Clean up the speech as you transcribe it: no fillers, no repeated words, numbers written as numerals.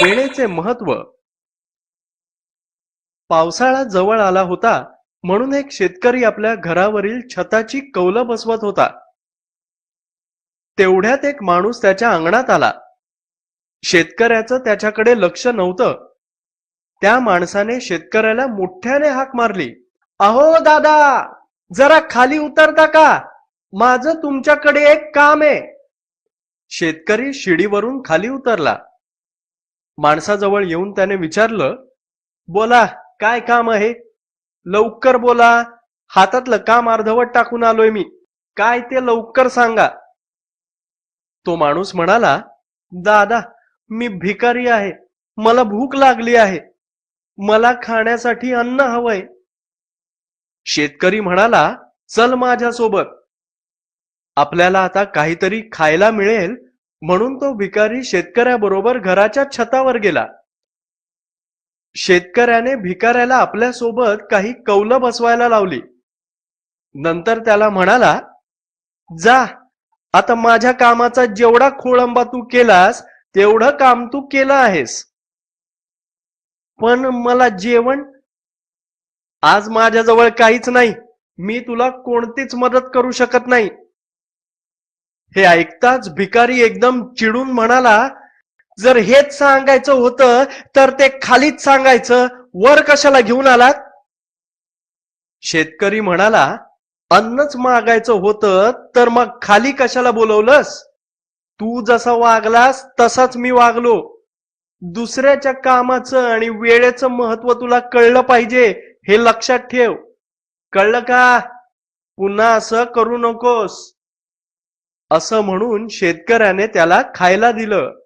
वेळेचे महत्व. पावसाळा जवळ आला होता म्हणून एक शेतकरी आपल्या घरावरील छताची कौलं बसवत होता. तेवढ्यात एक माणूस त्याच्या अंगणात आला. शेतकऱ्याचं त्याच्याकडे लक्ष नव्हतं. त्या माणसाने शेतकऱ्याला मोठ्याने हाक मारली, अहो दादा, जरा खाली उतरता का? माझं तुमच्याकडे एक काम आहे. शेतकरी शिडीवरून खाली उतरला. माणसाजवळ येऊन त्याने विचारलं, बोला, काय काम आहे? लवकर बोला, हातातलं काम अर्धवट टाकून आलोय मी. काय ते लवकर सांगा. तो माणूस म्हणाला, दादा, मी भिकारी आहे. मला भूक लागली आहे. मला खाण्यासाठी अन्न हवंय. शेतकरी म्हणाला, चल माझ्यासोबत. आपल्याला आता काहीतरी खायला मिळेल म्हणून तो भिकारी शेतकऱ्याबरोबर घराच्या छतावर गेला. शेतकऱ्याने भिकाऱ्याला आपल्यासोबत काही कौलं बसवायला लावली. नंतर त्याला म्हणाला, जा, आता माझ्या कामाचा जेवढा खोळंबा तू केलास तेवढं काम तू केलं आहेस. पण मला जेवण? आज माझ्याजवळ काहीच नाही. मी तुला कोणतीच मदत करू शकत नाही. हे ऐकताच भिकारी एकदम चिडून म्हणाला, जर हेच सांगायचं होतं तर ते खालीच सांगायचं, वर कशाला घेऊन आलात? शेतकरी म्हणाला, अन्नच मागायचं होतं तर मग खाली कशाला बोलवलंस? तू जसा वागलास तसाच मी वागलो. दुसऱ्याच्या कामाचं आणि वेळेचं महत्व तुला कळलं पाहिजे, हे लक्षात ठेव. कळलं का? पुन्हा असं करू नकोस. असं म्हणून शेतकऱ्याने त्याला खायला दिलं.